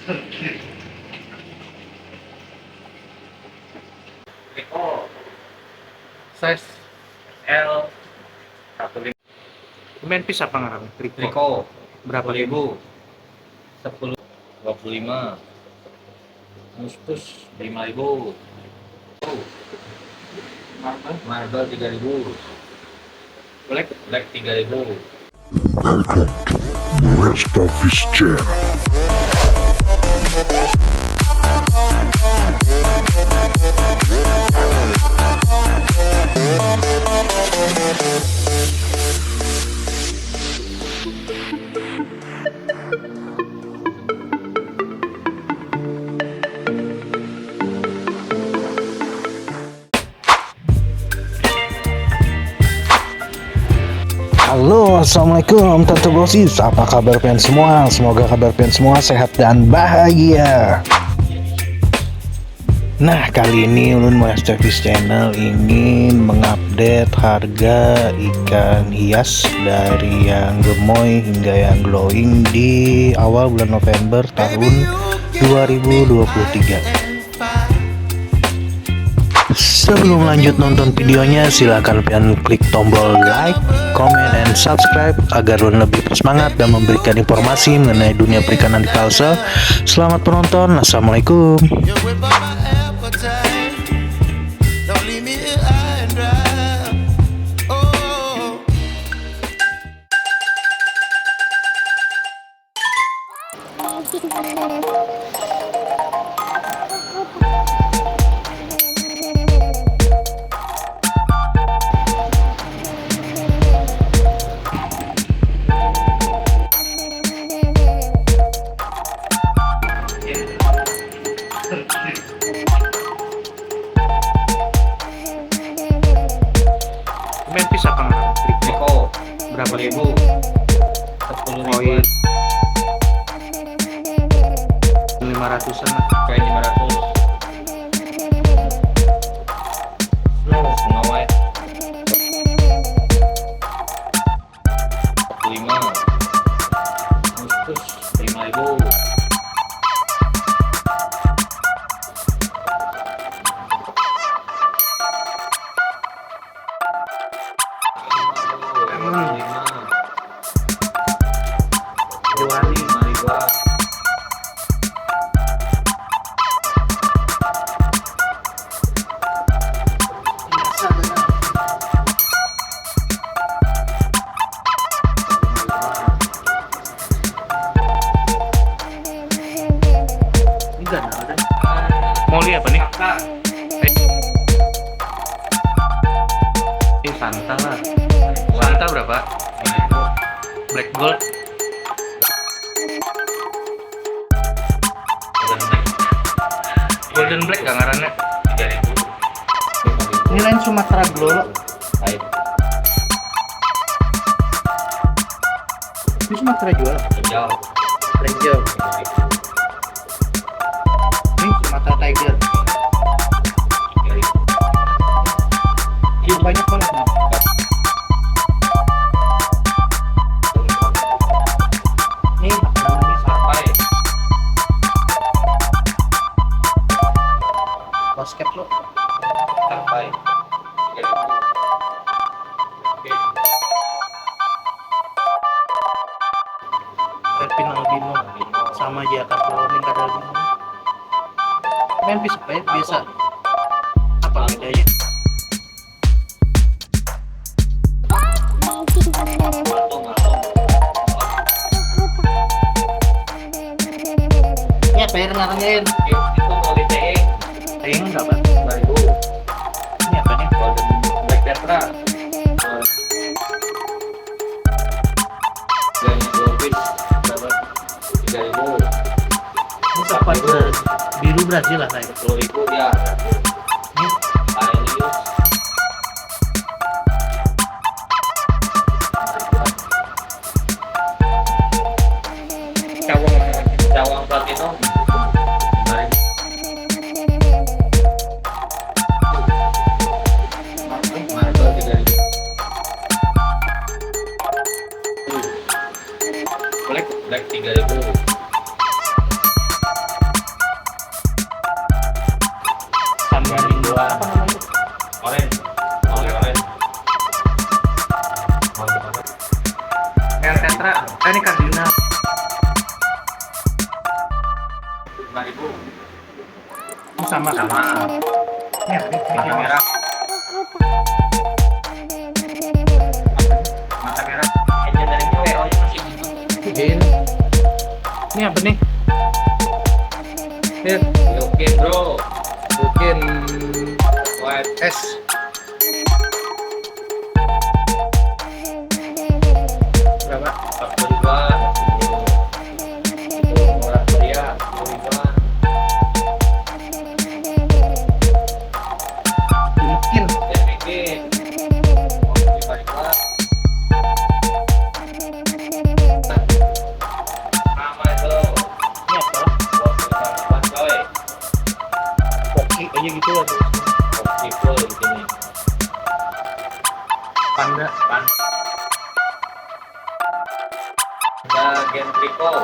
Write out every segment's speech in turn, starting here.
Rico size L 15. Main piece apa ngarang? Rico Berapa ribu? 10 25. Mustus 5.000. Marble 3.000. Black 3.000. Welcome to Rest Office Channel. Halo, assalamualaikum Tante Bosis. Apa kabar pengen semua? Semoga kabar pengen semua sehat dan bahagia. Nah, kali ini Ulun Moesthevis Channel ingin mengupdate harga ikan hias dari yang gemoy hingga yang glowing di awal bulan November tahun 2023. Sebelum lanjut nonton videonya, silakan pian klik tombol like, comment, and subscribe agar Lun lebih bersemangat dan memberikan informasi mengenai dunia perikanan di Kalsel. Selamat menonton. Assalamualaikum. Main piece apa ngarang? Rico Berapa ribu? 10.000. Koin 500-an lah. Kayak 500. Semua white 45. Mustus 5.000. Diwali. Ini gak ada. Mau lihat apa nih? Ini Santa lah. Santa berapa? Black Gold. Golden Black gak ngarannya? 3.000. Ini lain Sumatera Glow. Baik. Ini Sumatera jual. Hijau. Ranger. Ini Sumatera Tiger. 3.000. Ini banyak banget. Ini apa namanya? Sampai Basket lo. sampai 3.000. Oke. Repin albino sama Jakarta Warning kada albino. Main piece apa ya? Biasa. Apa bedanya? Maltung. Ini apa ya ngarannya? Itu kualitasnya Aing enggak, Pak. 2.000. Ini apa nih? Golden Black Tetra. Ganya Goldfish dapat 3.000. Ini apa itu? Biru Brazil lah saya. 10.000 ya. Ini Aelius. Cawang Platinum. 5.000. Marble 3.000. Black 3.000. sama. Ya, Mata merah. Mata merah. Engine dari WO-nya masih Ini apa nih? oke bro. Mungkin White S. Berapa? 40-an. Itu orang Korea 40-an. Mungkin. Ya bikin. Mau 45-an. Sama itu. Ini apa? 25-an coy. Poki aja gitu lah. Tipe di sini. Panda. Ada Gen Triple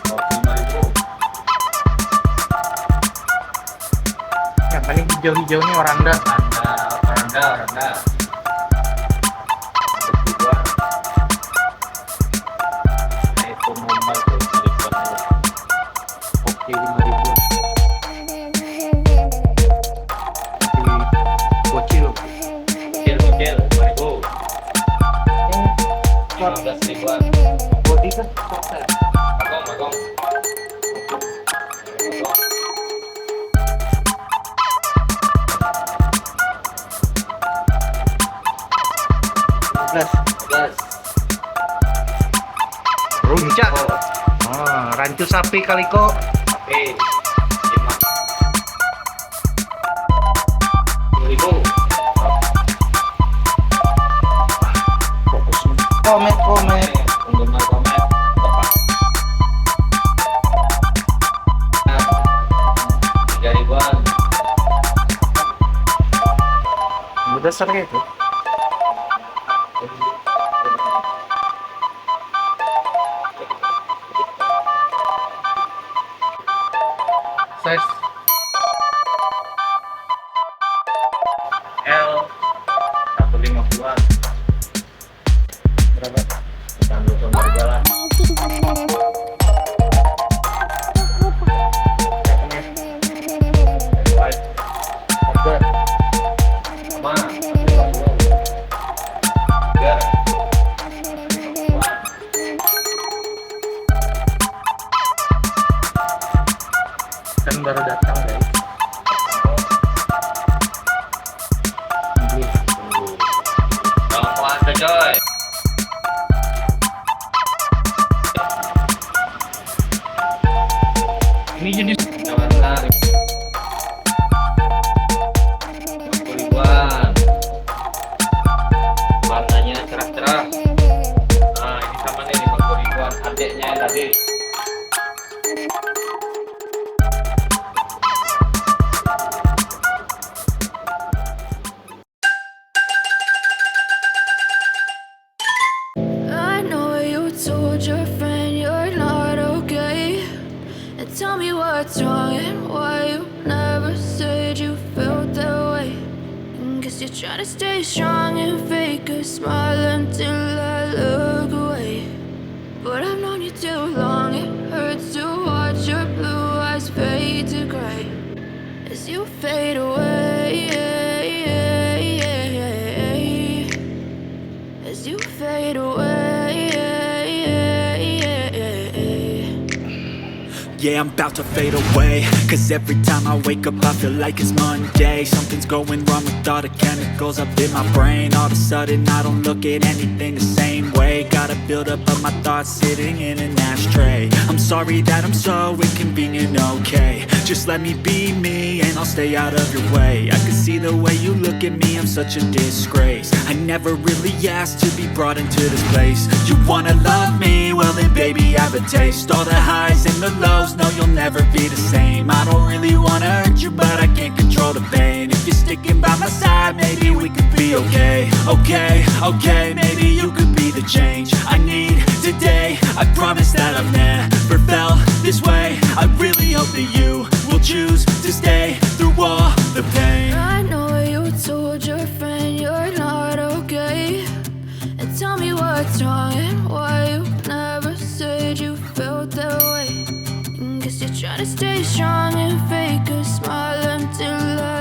45.000. Yang paling hijau-hijau nih Oranda. Oranda. Kedua. Nah, itu normal tuh dari Bandung. Poki 5.000. Bocil. Kecil, 5.000. 15.000-an. Body kan? Magong. Belas. 15. Runcak. Oh, Oh, rancu sapi kali kok. oke. 10.000. Fokus. Komet. Penggemar komet tepat. 3.000-an. Besar kayak itu. Size L 150-an. berapa? Tanggung harga lah. White Harga sama 150. Biar kan baru datang guys. Bang puasa coy. Ini jenis Warna 50.000-an. Warnanya cerah-cerah. Nah, ini sama nih 50.000-an. Adeknya yang tadi. I know you told your friend you're not okay. And tell me what's wrong and why you never said you felt that way. Guess you're trying to stay strong and fake a smile until I look away. But I've known you too long, it hurts to watch your blue eyes fade to gray as you fade away. As you fade away. Yeah, I'm about to fade away. Cause every time I wake up I feel like it's Monday. Something's going wrong with all the chemicals up in my brain. All of a sudden I don't look at anything the same way. Gotta build up of my thoughts sitting in an ashtray. I'm sorry that I'm so inconvenient, okay. Just let me be me and I'll stay out of your way. I can see the way you look at me, I'm such a disgrace. I never really asked to be brought into this place. You wanna love me? Well then baby have a taste. All the highs and the lows, no you'll never be the same. I don't really wanna hurt you but I can't control the pain. If you're sticking by my side, maybe we could be okay. Okay, maybe you could be the change I need today. I promise that I've never felt this way. I really hope that you will choose to stay through all the pain. I know you told your friend you're not okay. And tell me what's wrong and why you never said you felt that way. Guess you're trying to Trying to stay strong and fake a smile until I